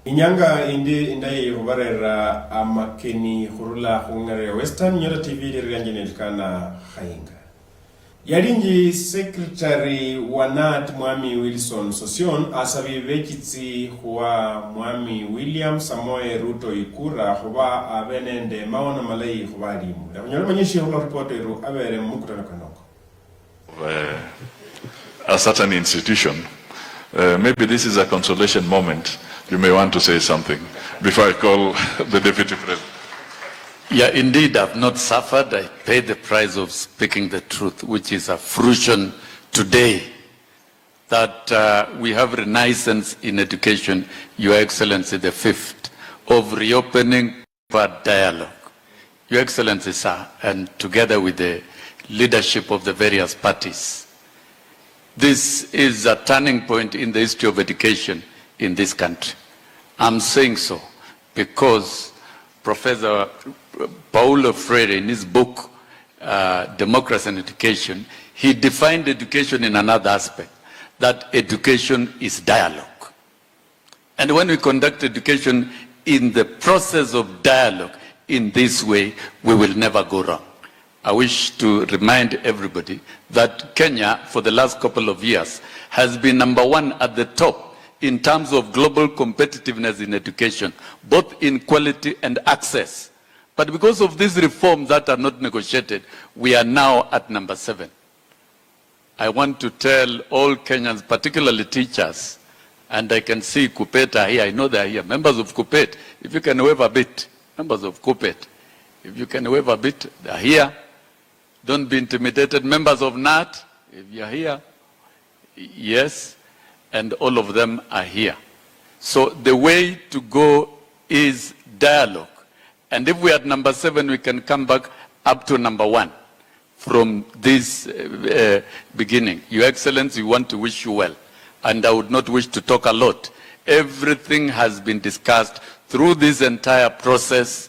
Inyanga indai hubarera Amakeni hurula hungare Western Nyota TV dirganjene kana hainga. Yarinji Secretary Wanat Mwami Wilson Sosion asabi vekitsi huwa Mwami William Samoe Ruto Ikura huwa abenende maona malai huwa limu. Nyota manyishi hula reporteru abere mukutana kanoko. A certain institution, maybe this is a consolation moment. You may want to say something before I call the Deputy President. Yeah, indeed, I've not suffered. I paid the price of speaking the truth, which is a fruition today that we have renaissance in education, Your Excellency, the 5th, of reopening for dialogue. Your Excellency, sir, and together with the leadership of the various parties, this is a turning point in the history of education in this country. I'm saying so because Professor Paulo Freire, in his book, Democracy and Education, he defined education in another aspect, that education is dialogue. And when we conduct education in the process of dialogue in this way, we will never go wrong. I wish to remind everybody that Kenya, for the last couple of years, has been #1 at the top in terms of global competitiveness in education, both in quality and access. But because of these reforms that are not negotiated, we are now at #7. I want to tell all Kenyans, particularly teachers, and I can see KUPPET are here, I know they are here, members of KUPPET, if you can wave a bit, members of KUPPET, if you can wave a bit, they are here. Don't be intimidated. Members of NAT, if you are here, yes, and all of them are here. So the way to go is dialogue. And if we are at #7, we can come back up to #1 from this beginning. Your Excellency, we want to wish you well. And I would not wish to talk a lot. Everything has been discussed through this entire process,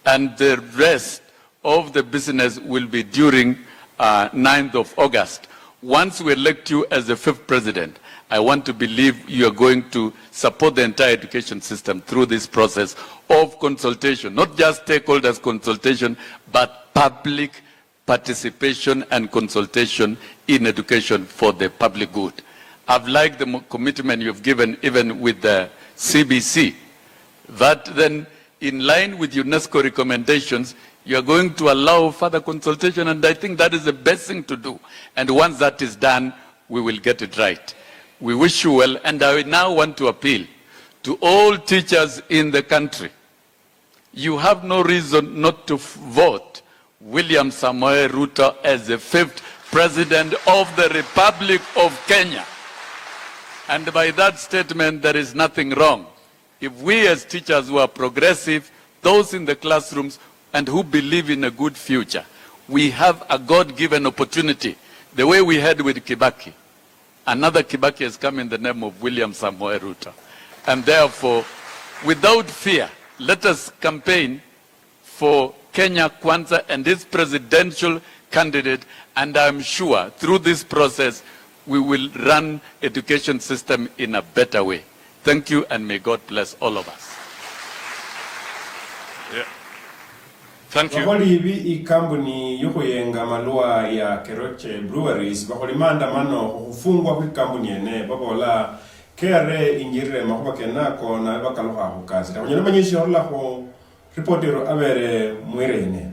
and the rest of the business will be during 9th of August. Once we elect you as the 5th president, I want to believe you are going to support the entire education system through this process of consultation, not just stakeholders consultation, but public participation and consultation in education for the public good. I've liked the commitment you've given even with the CBC, that then in line with UNESCO recommendations, you are going to allow further consultation, and I think that is the best thing to do. And once that is done, we will get it right. We wish you well, and I now want to appeal to all teachers in the country. You have no reason not to vote William Samoe Ruto as the 5th President of the Republic of Kenya. And by that statement, there is nothing wrong. If we as teachers who are progressive, those in the classrooms, and who believe in a good future, we have a God-given opportunity, the way we had with Kibaki. Another Kibaki has come in the name of William Samoe Ruto. And therefore, without fear, let us campaign for Kenya Kwanza and its presidential candidate, and I'm sure through this process, we will run education system in a better way. Thank you, and may God bless all of us. Yeah. Thank you. Wakoli hivi ikambuni yuko yenga malua ya Keroche Breweries, wakoli maandamano hufungwa kwa kambuni ene, bakola kere injire makuba kenako na bakaloha hukazi. Wanyana manyishi horla ho reportero abere mwere ene.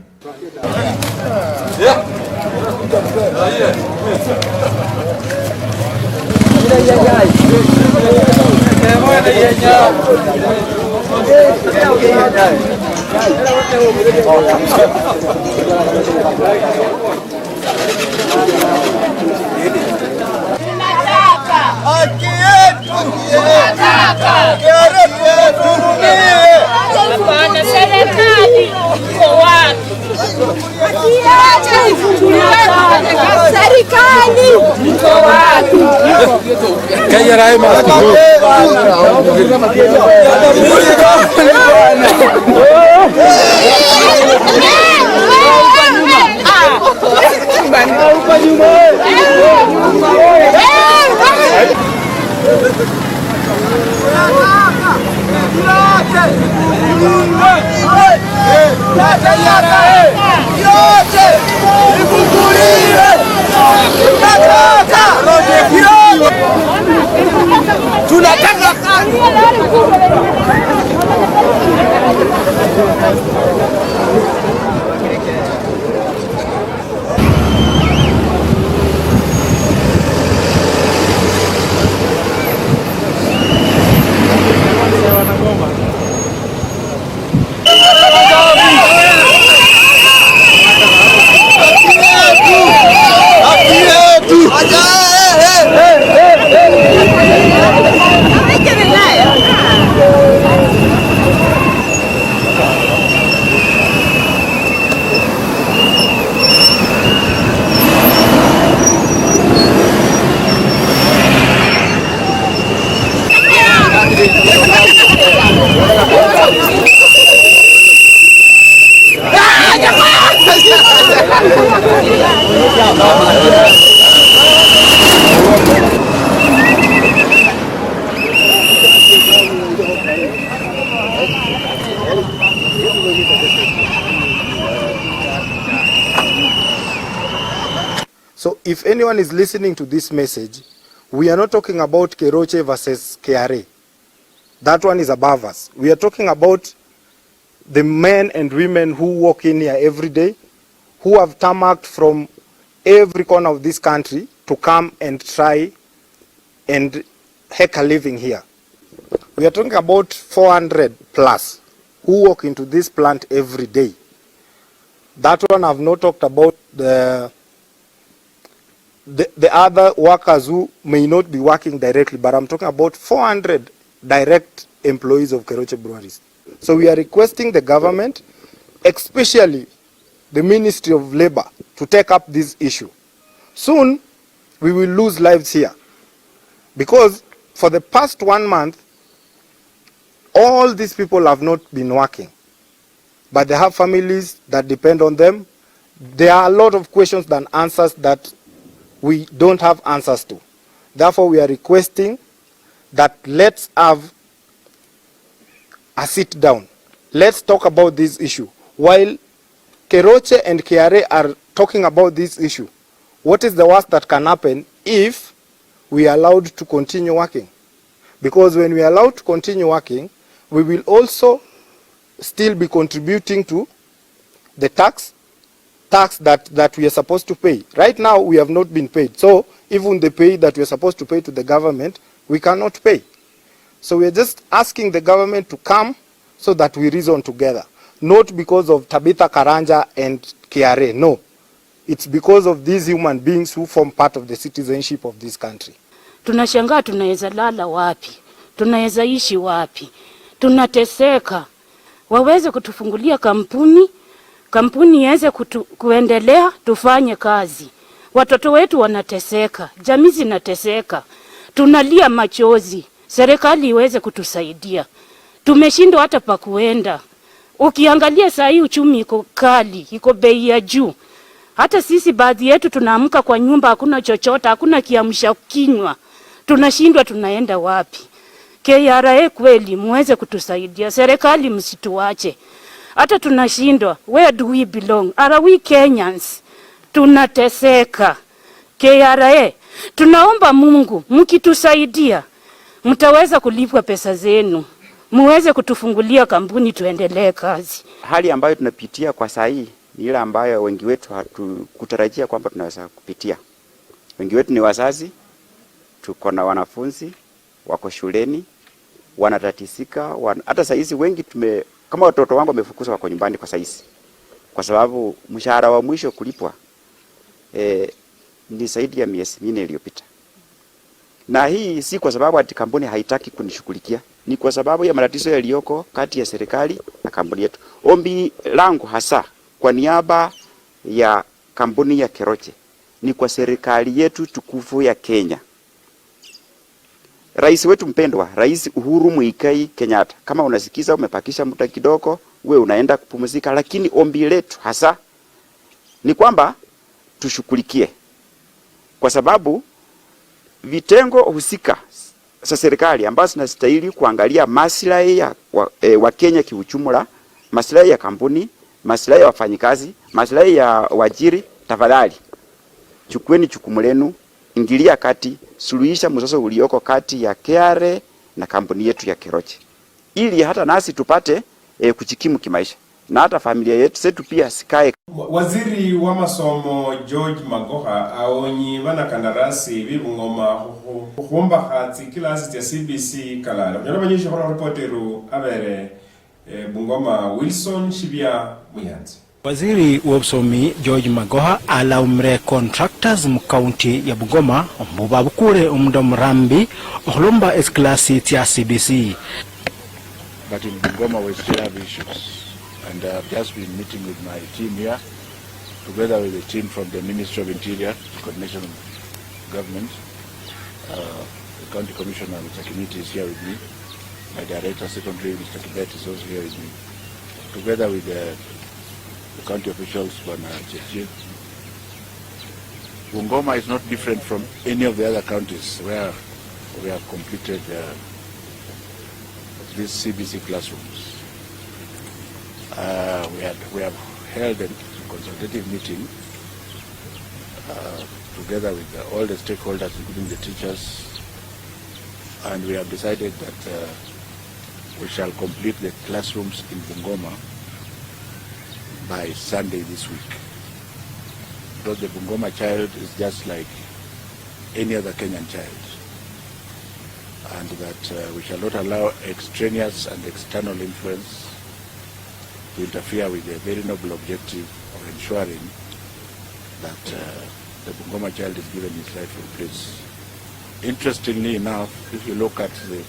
anyone is listening to this message, we are not talking about Keroche versus KRA. That one is above us. We are talking about the men and women who walk in here every day, who have tarmacked from every corner of this country to come and try and make a living here. We are talking about 400 plus who walk into this plant every day. That one I've not talked about the other workers who may not be working directly, but I'm talking about 400 direct employees of Keroche Breweries. So we are requesting the government, especially the Ministry of Labor, to take up this issue. Soon we will lose lives here, because for the past 1 month, all these people have not been working, but they have families that depend on them. There are a lot of questions and answers that we don't have answers to. Therefore, we are requesting that let's have a sit down. Let's talk about this issue. While Keroche and KRA are talking about this issue, what is the worst that can happen if we are allowed to continue working? Because when we are allowed to continue working, we will also still be contributing to the tax that we are supposed to pay. Right now, we have not been paid. So even the pay that we are supposed to pay to the government, we cannot pay. So we are just asking the government to come so that we reason together. Not because of Tabitha Karanja and KRA, no. It's because of these human beings who form part of the citizenship of this country. Tunashangaa tunaweza lala wapi? Tunaweza ishi wapi? Tunateseka. Waweze kutufungulia kampuni iweze kuendelea, tufanye kazi. Watoto wetu wanateseka, jamii zinateseka. Tunalia machozi. Serikali iweze kutusaidia. Tumeshindwa hata pa kuenda. Ukiangalia saa hii uchumi iko kali, iko bei ya juu. Hata sisi baadhi yetu tunaamka kwa nyumba, hakuna chochote, hakuna kiamsha kinywa. Tunashindwa tunaenda wapi? KRA kweli muweze kutusaidia. Serikali msituache. Hata tunashindwa. Where do we belong? Are we Kenyans? Tunateseka. KRA, tunaomba Mungu, mkitusaidia, mtaweza kulipwa pesa zenu. Muweze kutufungulia kampuni tuendelee kazi. Hali ambayo tunapitia kwa saa hii ni ile ambayo wengi wetu hatukutarajia kwamba tunaweza kupitia. Wengi wetu ni wazazi, tuko na wanafunzi, wako shuleni, wanatatisika, hata saa hizi wengi kama watoto wangu wamefukuzwa wako nyumbani kwa saa hizi. Kwa sababu mshahara wa mwisho kulipwa ni zaidi ya miezi 4 iliyopita. Na hii si kwa sababu ati kampuni haitaki kunishughulikia, ni kwa sababu ya matatizo yaliyoko kati ya serikali na kampuni yetu. Ombi langu hasa kwa niaba ya kampuni ya Keroche ni kwa serikali yetu tukufu ya Kenya. Rais wetu mpendwa, Rais Uhuru Muigai Kenyatta, kama unasikiza umepakisha muda kidogo, we unaenda kupumzika, lakini ombi letu hasa ni kwamba tushughulikie, kwa sababu vitengo husika za serikali ambazo zinastahili kuangalia maslahi ya wa Kenya kiujumla, maslahi ya kampuni, maslahi ya wafanyikazi, maslahi ya wajiri, tafadhali chukueni jukumu lenu, ingilia kati, suluhisha mzozo ulioko kati ya KRA na kampuni yetu ya Keroche, ili hata nasi tupate kujikimu kimaisha na hata familia yetu pia sikae. Waziri wa masomo George Magoha aonyi bana kandarasi bibungoma kuomba hati kilasi ya CBC kalala. Nyarabanyisha kwa reporteru abere Bungoma Wilson Shibia Muyanzi. Waziri wa usomi George Magoha alaumre contractors mu county ya Bungoma mbabukure umdomrambi ohlomba esklasi ya CBC. But in Bungoma we still have issues. And I've just been meeting with my team here, together with the team from the Ministry of Interior, Coordination of Government. The County Commissioner, Mr. Kimiti, is here with me. My Director, Secretary, Mr. Kibet, is also here with me. Together with the county officials, Bwana Chechi. Bungoma is not different from any of the other counties where we have completed these CBC classrooms. We have held a consultative meeting together with all the stakeholders, including the teachers, and we have decided that we shall complete the classrooms in Bungoma by Sunday this week. Because the Bungoma child is just like any other Kenyan child, and that we shall not allow extraneous and external influence to interfere with the very noble objective of ensuring that the Bungoma child is given his rightful place. Interestingly enough, if you look at the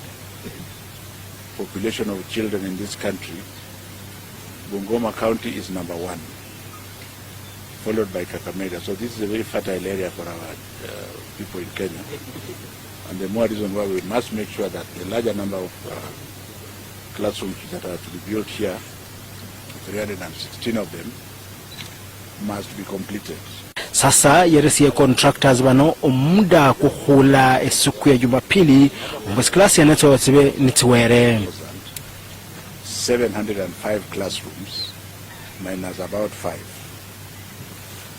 population of children in this country, Bungoma County is number 1, followed by Kakamega. So this is a very fertile area for our people in Kenya. And the more reason why we must make sure that the larger number of classrooms that are to be built here, 316 of them, must be completed. Sasa yeresie contractors bano omuda kuhula esuku ya Jumapili mbasiklasi ya neto watibe nitiwere 705 classrooms minus about 5.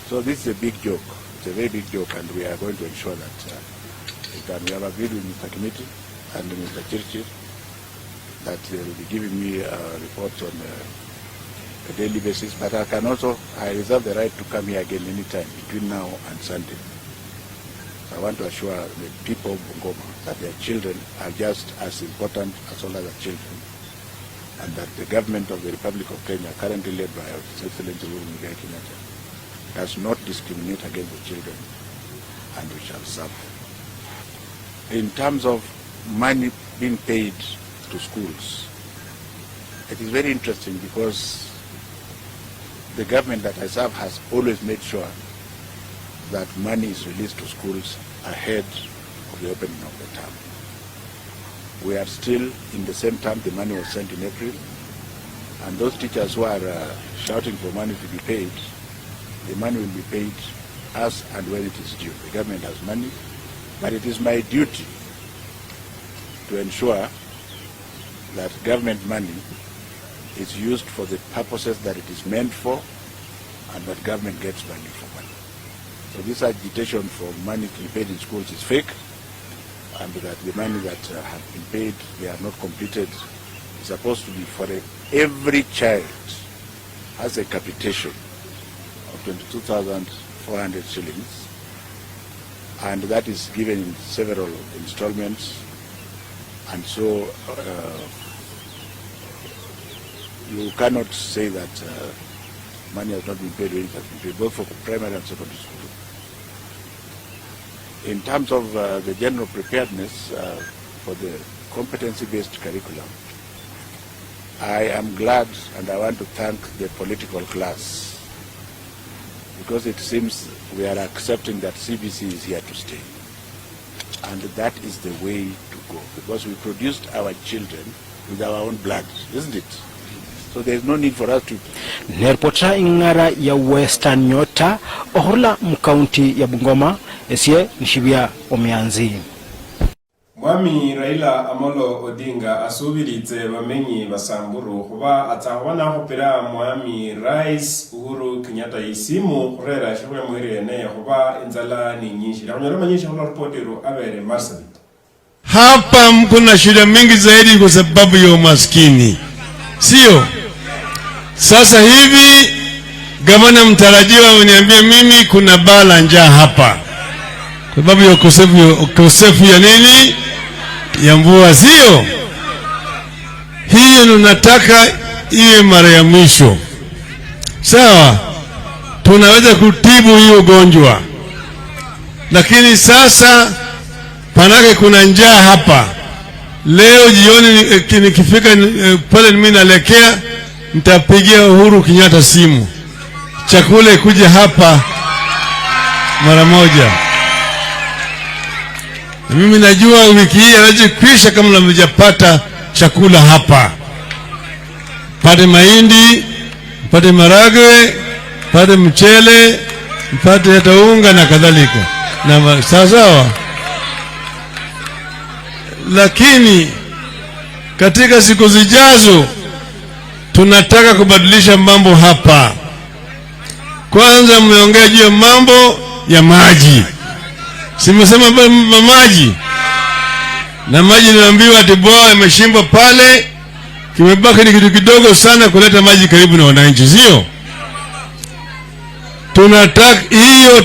So this is a big joke. It's a very big joke, and we are going to ensure that we have agreed with Mr. Committee and Mr. Chirchir that they will be giving me reports on a daily basis, but I reserve the right to come here again anytime between now and Sunday. So I want to assure the people of Bungoma that their children are just as important as all other children, and that the government of the Republic of Kenya, currently led by His Excellency Uhuru Muigai Kenyatta, does not discriminate against the children, and we shall serve them. In terms of money being paid to schools, it is very interesting because the government that I serve has always made sure that money is released to schools ahead of the opening of the term. We are still in the same term. The money was sent in April, and those teachers who are shouting for money to be paid, the money will be paid as and when it is due. The government has money, but it is my duty to ensure that government money is used for the purposes that it is meant for, and that government gets money for money. So this agitation for money to be paid in schools is fake, and that the money that have been paid, they are not completed, is supposed to be for every child has a capitation of 22,400 shillings, and that is given in several installments, and so you cannot say that money has not been paid when it has been paid, both for primary and secondary school. In terms of the general preparedness for the competency-based curriculum, I am glad and I want to thank the political class, because it seems we are accepting that CBC is here to stay. And that is the way to go, because we produced our children with our own blood, isn't it? So there is no need for us to... Nerpota ingara ya Western Nyota, ohula mkaunti ya Bungoma, esie nishibia omianzi. Mwami Raila Amolo Odinga asubirize bamenyi basamburu kuba atawana hopera mwami Rais Uhuru Kenyatta isimu kurera shwe mwirene kuba inzala ni nyinshi. Nakunyaroma nyinshi kwa reportero abere Marsabit. Hapa kuna shida mingi zaidi kwa sababu ya umaskini. Sio? Sasa hivi gavana mtarajiwa ameniambia mimi kuna baa la njaa hapa. Kwa sababu ya ukosefu ya nini? Ya mvua, sio? Hiyo tunataka iwe mara ya mwisho. Sawa? Tunaweza kutibu hiyo ugonjwa. Lakini sasa panake kuna njaa hapa. Leo jioni nikifika pale mimi naelekea, nitapigia Uhuru Kenyatta simu. Chakula ikuje hapa mara moja. Mimi najua wiki hii haiwezi kuisha kama mjapata chakula hapa. Pate mahindi, pate maragwe, pate mchele, pate hata unga na kadhalika. Na sawa. Lakini katika siku zijazo tunataka kubadilisha mambo hapa. Kwanza mmeongea juu ya mambo ya maji. Simesema maji. Na maji niambiwa ati bwawa imeshimbwa pale, kimebaki ni kitu kidogo sana kuleta maji karibu na wananchi, sio? Tunataka hiyo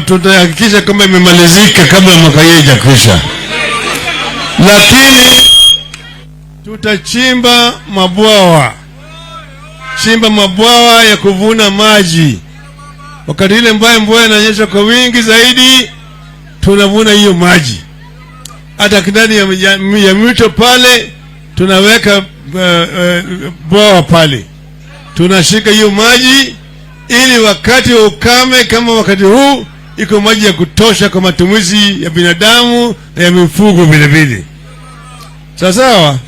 tutahakikisha kama imemalizika kabla mwaka huu haijakwisha. Lakini tutachimba mabwawa ya kuvuna maji. Wakati ile mvua inanyesha kwa wingi zaidi, tunavuna hiyo maji. Hata ndani ya mito pale tunaweka bwawa pale. Tunashika hiyo maji ili wakati wa ukame kama wakati huu iko maji ya kutosha kwa matumizi ya binadamu na ya mifugo vile vile. Sawa?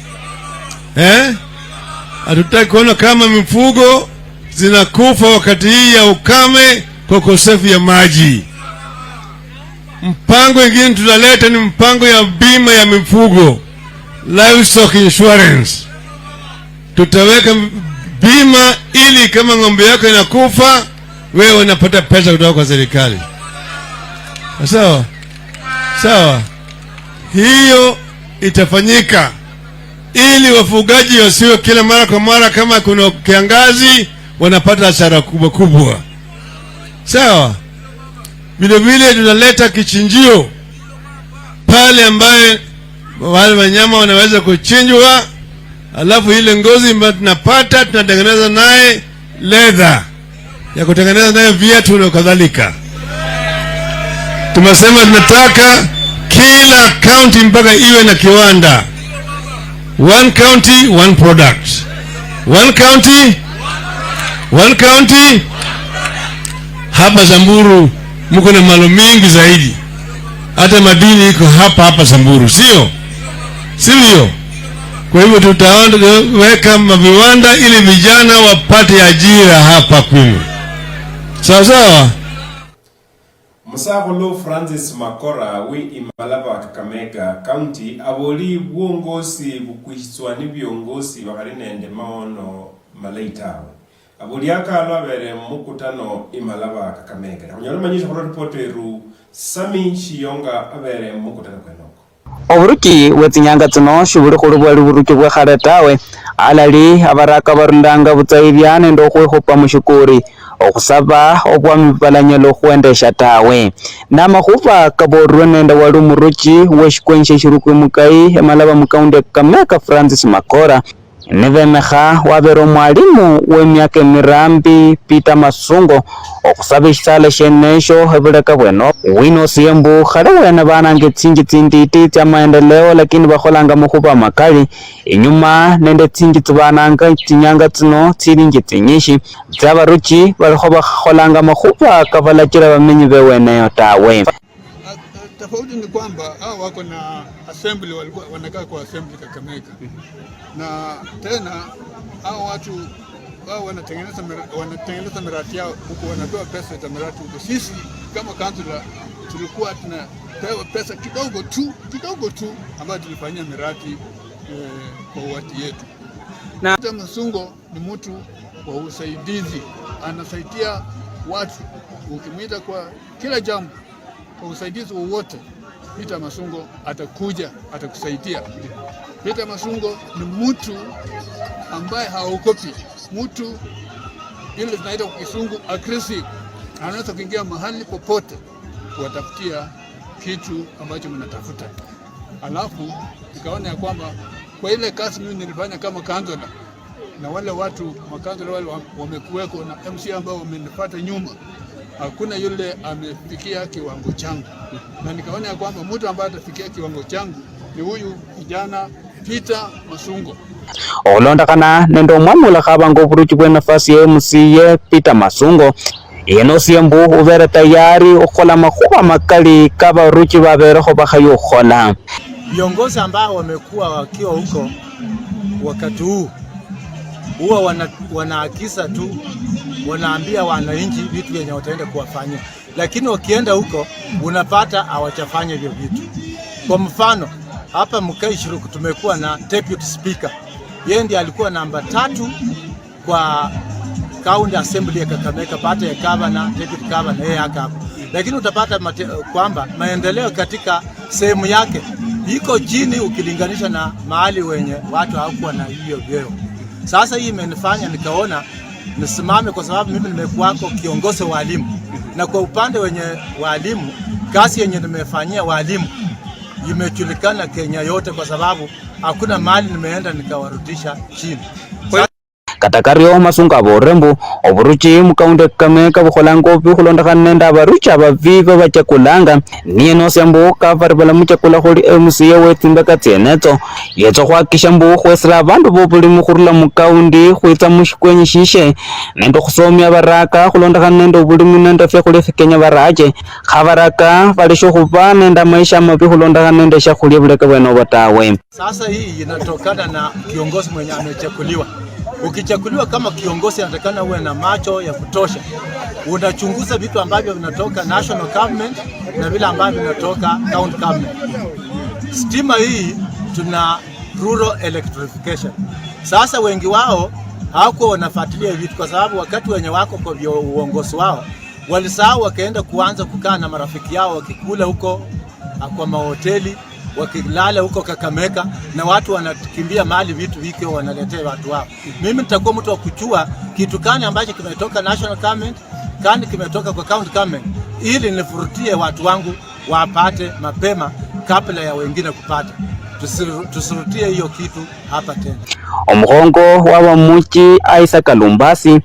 Hatutaki kuona kama mifugo zinakufa wakati hii ya ukame kwa ukosefu ya maji. Mpango mwingine tutaleta ni mpango ya bima ya mifugo, livestock insurance. Tutaweka bima ili kama ng'ombe yako inakufa, wewe unapata pesa kutoka kwa serikali. Sawa? Hiyo itafanyika ili wafugaji wasiwe kila mara kwa mara kama kuna kiangazi wanapata hasara kubwa. Sawa? Vile vile tunaleta kichinjio pale ambaye wale wanyama wanaweza kuchinjwa, alafu ile ngozi ambayo tunapata tunatengeneza naye leather ya kutengeneza naye viatu na kadhalika. Tumesema tunataka kila county mpaka iwe na kiwanda. One county, one product. One county. Hapa Samburu mko na malo mingi zaidi. Hata madini iko hapa Samburu, sio? Kwa hivyo tutaweka viwanda ili vijana wapate ajira hapa kwenu. Sawa? Musagolo Francis Makora wi Imalaba Kakamega County aboli buongozi bukwiswa n'ibiongozi bakarinende maono malaitawe. Aboli akalo abere mukutano Imalaba Kakamega. Kunyalo manyisha kwa reporteru Sami Shiyonga abere mukutano kwenoko. Oburuki wetinyanga tuno shuburi kurubwali buruki bwa kharetawe alali abaraka barundanga butsairiane ndo kwehopa mushukuri okusaba obwami balanyelo kwendesha tawe namahuva kaborwe nenda wali umuruki weshikwenshi shirukwe mukai emalaba mukaunde Kakamega Francis Makora nevemeha wabero mwalimu w'emyaka emirambi Peter Masungo okusaba ekisale shenesho ebuleka bweno wino siembu khale wena banange tsingi tsinditi tya maendeleo lakini bakholanga muhuba makali inyuma nende tsingi tsibananga tinyanga tsino tsilingi tsinyishi tsabaruchi balikho bakholanga mahuba kabalakira bamenyi beweneyo tawe. Tofauti ni kwamba hao wako na assembly, walikuwa wanakaa kwa assembly Kakamega, na tena hao watu wao wanatengeneza miradi yao huko, wanapewa pesa za miradi huko. Sisi kama kansula tulikuwa tunapewa pesa kidogo tu ambayo tulifanyia miradi kwa watu yetu. Na Masungo ni mtu wa usaidizi, anasaidia watu. Ukimwita kwa kila jambo kwa usaidizi wowote, Peter Masungo atakuja atakusaidia. Peter Masungo ni mtu ambaye haogopi, mtu ile tunaita kwa Kisungu aggressive. Anaweza kuingia mahali popote kuwatafutia kitu ambacho mnatafuta. Alafu nikaona ya kwamba kwa ile kazi mimi nilifanya kama kansula, na wale watu makansula wale wamekuweko na MC ambao wamenifuata nyuma, hakuna yule amefikia kiwango changu, na nikaona ya kwamba mtu ambaye atafikia kiwango changu ni huyu kijana Peter Masungo. Olondakana nendo mwamula khabango buruchi bwe nafasi ya MC ye Peter Masungo yeno siembu ubere tayari ukhola makhuba makali kaba ruchi baberekho bakhayo ukhola. Viongozi ambao wamekuwa wakiwa huko wakati huu huwa wanaakisa tu, wanaambia wananchi vitu vyenye wataenda kuwafanya, lakini wakienda huko unapata hawachafanya hivyo vitu. Kwa mfano hapa Mukai Shiruku tumekuwa na deputy speaker, yeye ndiye alikuwa namba 3 kwa county assembly ya Kakamega, baada ya governor, deputy governor yeye hapa. lakini utapata kwamba maendeleo katika sehemu yake iko chini ukilinganisha na mahali wenye watu hawakuwa na hiyo vyeo. Sasa hii imenifanya nikaona nisimame, kwa sababu mimi nimekuwako kiongozi wa walimu, na kwa upande wenye walimu, kazi yenye nimefanyia walimu imejulikana Kenya yote, kwa sababu hakuna mahali nimeenda nikawarudisha chini. Katakario masunga borembo oburuchi mukaunde Kakamega bukholango bikhulondekhana nende abaruchi abavive bachakulanga nieno syambu kavaribala muchakula khuli MCA wetsimbeka tsenetso yetso khwakisha mbu khwesela abandu bobulimu khurula mukaundi khwitsa mushikwenyi shishe nende khusomya baraka khulondekhana nende obulimu nende fyakhulya fya Kenya barache khabaraka balisho khuba nende maisha mabi khulondekhana nende shakhulya buleke bwene obatawe. Sasa hii inatokana na kiongozi mwenye amechakuliwa. Ukichakuliwa kama kiongozi anatakana uwe na macho ya kutosha. Unachunguza vitu ambavyo vinatoka national government na vile ambavyo vinatoka county government. Stima hii tuna rural electrification. Sasa wengi wao hawakuwa wanafuatilia vitu, kwa sababu wakati wenye wako kwa uongozi wao walisahau, wakaenda kuanza kukaa na marafiki yao wakikula huko kwa mahoteli, wakilala huko Kakamega, na watu wanakimbia mali vitu vike wanaletea watu wao. Mimi nitakuwa mtu wa kuchua kitu gani ambacho kimetoka national government, gani kimetoka kwa county government, ili nifurutie watu wangu wapate mapema kabla ya wengine kupata. Tusirutie hiyo kitu hapa tena. Omukhongo wabamuchi Isaac Kalumbasi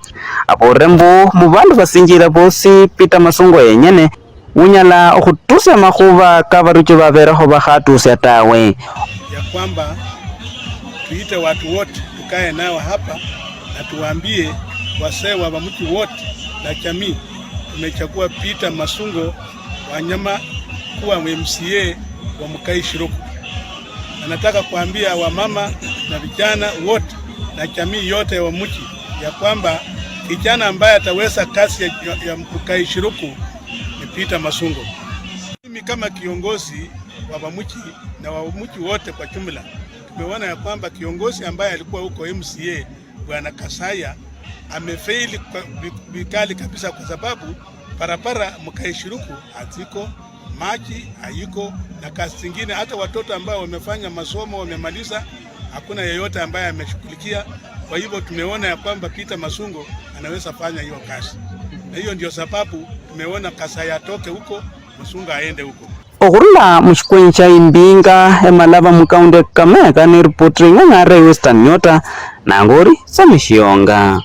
aborembo mubandu basinjira bosi Peter Masungo yenyene unyala okhutusya makhuba kabaruchi baberekho bakhatusya tawe, ya kwamba tuite watu wote tukae nao hapa na tuwaambie wasee wa bamuchi wote na jamii tumechagua Peter Masungo Wanyama kuwa MCA wa Mukai Shiruku. Na nataka kuambia wamama na vijana wote na jamii yote ya Wamuchi ya kwamba kijana ambaye ataweza kazi ya Mukai Shiruku ni Peter Masungo. Mimi kama kiongozi wa Wamuchi na Wamuchi wote kwa jumla tumeona ya kwamba kiongozi ambaye alikuwa huko MCA Bwana Kasaya amefaili vikali kabisa, kwa sababu parapara Mukai Shiruku haziko, maji hayiko na kazi zingine. Hata watoto ambao wamefanya masomo wamemaliza, hakuna yeyote ambaye ameshughulikia. Kwa hivyo tumeona ya kwamba Peter Masungo anaweza fanya hiyo kazi, na hiyo ndio sababu tumeona Kasaya atoke huko, Masungo aende huko. Okhurula mushikwenyi cha Imbinga emalaba mukaunde Kakamega ni ripoti ng'ang'are Western Nyota nangori samishionga.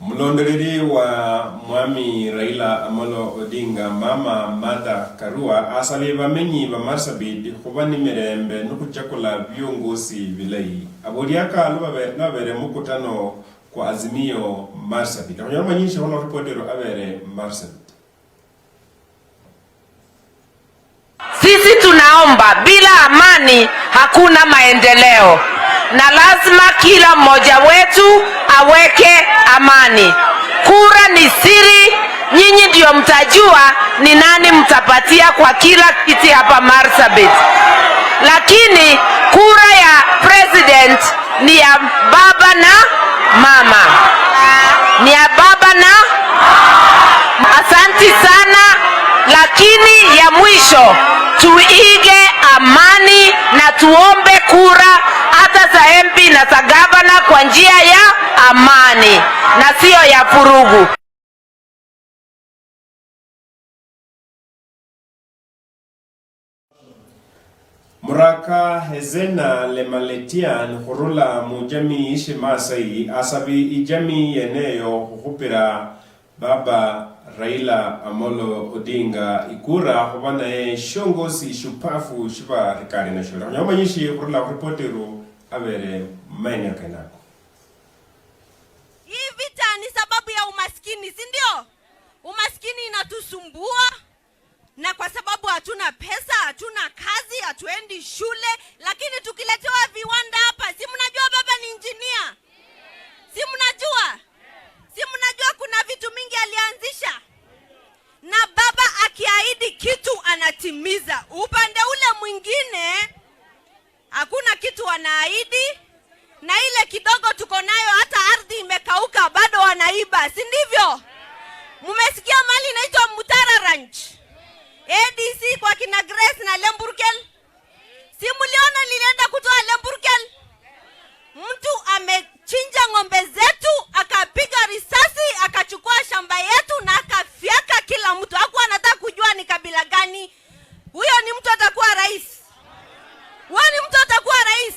Mlondereri wa Mwami Raila Amolo Odinga Mama Martha Karua asali bamenyi ba Marsabit kuba nimirembe nukuchakula viongozi vilei abodiaka nabere mukutano kwa Azimio Marsabit.Onyama nyinshi wana reportero abere Marsabit. Sisi tunaomba bila amani hakuna maendeleo, na lazima kila mmoja wetu aweke amani. Kura ni siri, nyinyi ndio mtajua ni nani mtapatia kwa kila kiti hapa Marsabit. Lakini kura ya president ni ya baba na mama. Ni ya baba na asanti sana, lakini ya mwisho tuige amani na tuombe kura hata za MP na za gavana kwa njia ya amani na sio ya furugu. Muraka Hezena Lemaletian Khurula Mujami Ishimasai asabi ijami yeneyo hukupira baba Raila Amolo Odinga ikura hubana shongozi shupafu shiba rikari na shura. Nyama nyishi Khurula reporteru abere maeneo kenako. Hii vita ni sababu ya umaskini, si ndio? Umaskini inatusumbua, na kwa sababu hatuna pesa, hatuna kazi, hatuendi shule, lakini tukiletewa viwanda hapa, si mnajua baba ni engineer? Si mnajua? Si mnajua kuna vitu mingi alianzisha? Na baba akiahidi kitu anatimiza. Upande ule mwingine hakuna kitu wanaahidi, na ile kidogo tuko nayo hata ardhi imekauka bado wanaiba, si ndivyo? Mumesikia mali inaitwa Mutara Ranch. ADC kwa kina Grace na Lemburkel. Si muliona nilienda kutoa Lemburkel? Mtu amechinja ng'ombe zetu, akapiga risasi, akachukua shamba yetu na akafyaka kila mtu. Hakuwa anataka kujua ni kabila gani. Huyo ni mtu atakuwa rais. Huyo ni mtu atakuwa rais.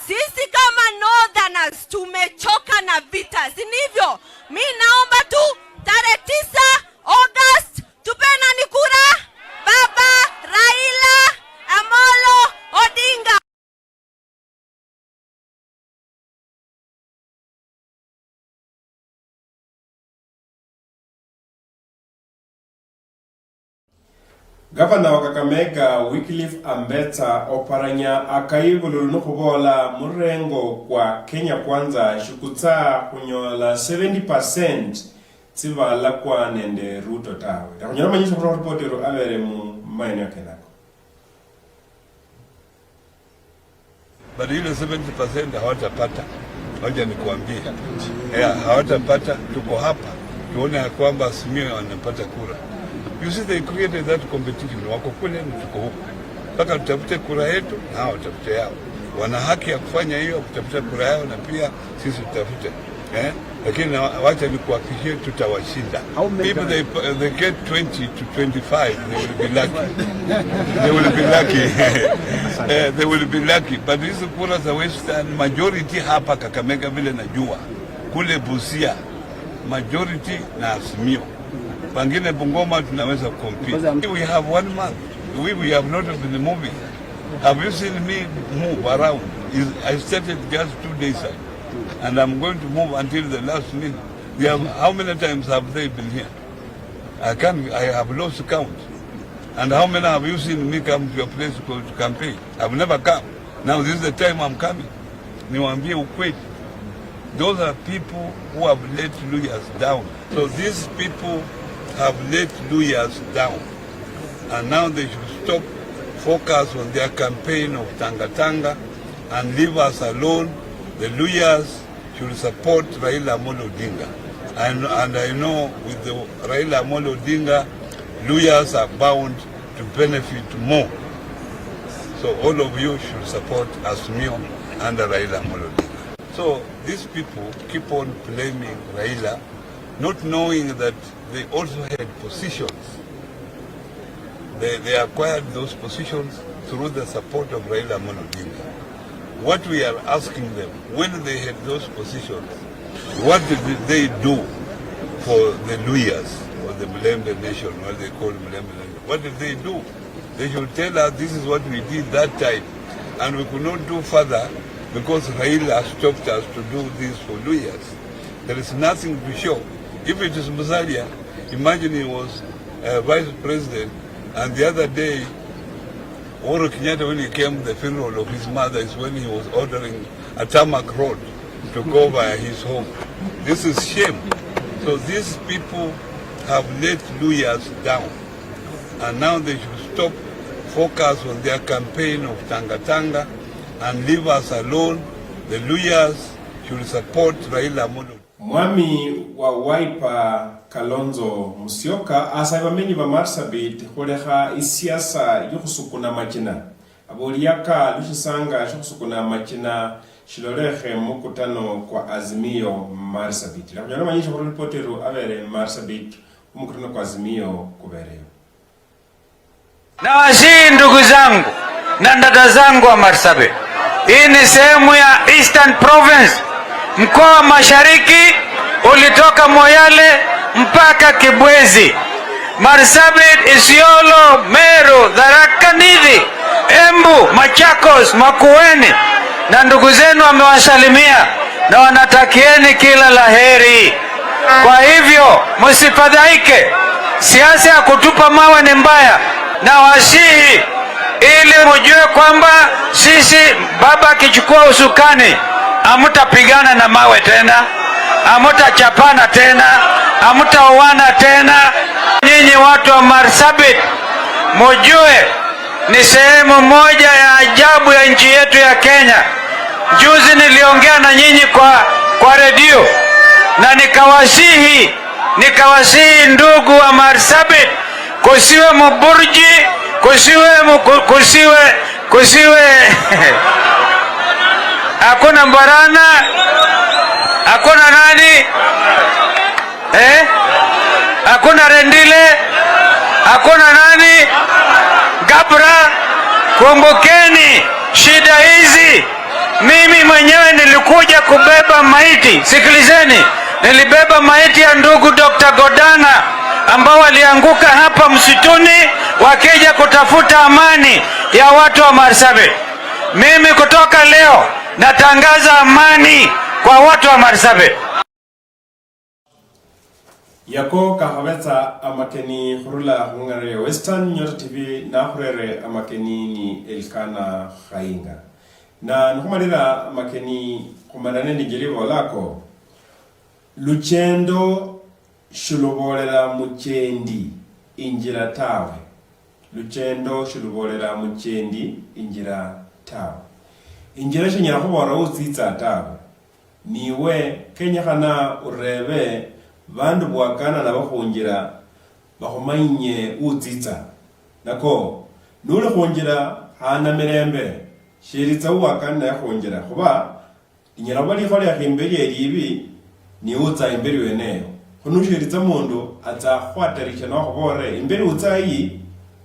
Sisi kama Northerners tumechoka na vita. Si ndivyo? Mimi naomba tu tarehe 9 August tupena ni kura Baba Raila Amolo Odinga. Gavana wa Kakamega Wycliffe Ambetsa oparanya akaibululu nukubola murengo kwa Kenya Kwanza shukutsa kunyola 70% tibala kwa nende Ruto tawe. Takunyala manyisho kwa reportero avere mu maeneo kenako. But ile 70% hawatapata. Hoja ni kuambia. Hawatapata, tuko hapa. Tuone ya kwamba Azimio wanapata kura. You see, they created that competition. Wako kule na tuko huko. Mpaka tutafute kura yetu na hao watafute yao. Wana haki ya kufanya hiyo, kutafuta kura yao na pia sisi tutafute. Lakini wacha ni kuhakikishia tutawashinda. People they get 20 to 25, they will be lucky. They will be lucky. They will be lucky. But hizi kura za Western majority hapa Kakamega vile najua. Kule Busia majority na Azimio. Pangine Bungoma tunaweza compete. We have 1 month. We have not been moving. Have you seen me move around? I started just 2 days ago. And I'm going to move until the last minute. How many times have they been here? I have lost count. And how many have you seen me come to your place to campaign? I've never come. Now this is the time I'm coming. Niwaambie ukweli. Those are people who have let Luyas down. So these people have let Luyas down. And now they should stop, focus on their campaign of Tanga Tanga and leave us alone. The Luyas should support Raila Amolo Odinga. And I know with the Raila Amolo Odinga, Luyas are bound to benefit more. So all of you should support Azimio and Raila Amolo Odinga. So these people keep on blaming Raila, not knowing that they also had positions. They acquired those positions through the support of Raila Amolo Odinga. What we are asking them, when they had those positions, what did they do for the Luyas, or the Mlembe Nation, what they call Mlembe Nation? What did they do? They should tell us this is what we did that time, and we could not do further because Raila stopped us to do this for Luyas. There is nothing to show. If it is Musalia, imagine he was vice president, and the other day, Uhuru Kenyatta, when he came to the funeral of his mother, is when he was ordering a tarmac road to go by his home. This is shame. So these people have let Luyas down, and now they should stop, focus on their campaign of Tanga Tanga and leave us alone. The Luyas should support Raila Amolo. Mwami wa Wiper Kalonzo Musyoka asabamenyi ba Marsabit koleha isiasa yokusukuna makina aboliaka lushisanga yokusukuna makina shilolehe mukutano kwa Azimio Marsabit la kunyana manyisha kwa reportero avere Marsabit mukutano kwa Azimio kubereo. Na wasi ndugu zangu na dada zangu wa Marsabit, hii ni sehemu ya Eastern Province. Mkoa wa Mashariki ulitoka Moyale mpaka Kibwezi. Marsabit, Isiolo, Meru, Tharaka Nithi, Embu, Machakos, Makueni. Na ndugu zenu wamewasalimia na wanatakieni kila laheri. Kwa hivyo msifadhaike. Siasa ya kutupa mawe ni mbaya, na wasihi ili mjue kwamba sisi baba akichukua usukani hamtapigana na mawe tena, hamtachapana tena, hamtaoana tena. Nyinyi watu wa Marsabit mjue ni sehemu moja ya ajabu ya nchi yetu ya Kenya. Juzi niliongea na nyinyi kwa redio na nikawasihi nikawasihi ndugu wa Marsabit, kusiwe Muburji, kusiwe hakuna Mbarana, hakuna nani, hakuna Rendile, hakuna nani, Gabra. Kumbukeni shida hizi, mimi mwenyewe nilikuja kubeba maiti. Sikilizeni, nilibeba maiti ya ndugu Dr. Godana ambao walianguka hapa msituni wakija kutafuta amani ya watu wa Marsabit. Mimi kutoka leo natangaza amani kwa watu wa Marsabit. Yako kahabeta Amakeni hurula hungare Western Nyota TV na hurere Amakeni ni Elkana Hainga. Na nukumalira Amakeni kumanane nigeriwa lako Luchendo shulubolera muchendi injira tawe. Luchendo shulubolera muchendi injira tawe. Injira shinyara kubora uzitsa tawe. Niwe Kenya kana urebe bandu bwakana na bakhunjira bakhumanye uzitsa. Nako nule khunjira hana mirembe shiritsa uwakana na yakhunjira khuba inyara bali khole yakhimbeli elibi ni uza imberi weneyo. Khunushiritsa mundu atsa khwatarisha no khobore imberi utsayi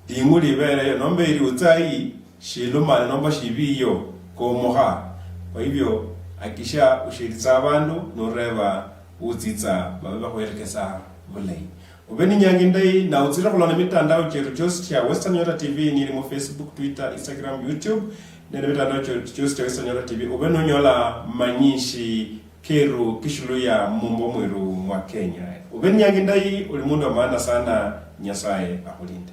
dimuli bere nombe ili utsayi shilumana nomba shibiyo komoha. Kwa hivyo akisha ushiritsa abantu noreba uzitsa babe bakhwerekesa bulayi. Ubeni nyangindai na utsira khulana mitandao chetu chose cha Western Nyota TV nili mu Facebook, Twitter, Instagram, YouTube nene mitandao chose cha Western Nyota TV. Ubeni nyola manyishi keru kishulu ya mumbo mwiru mwa Kenya. Ubeni nyangindai ulimundu wa maana sana. Nyasaye akulinde.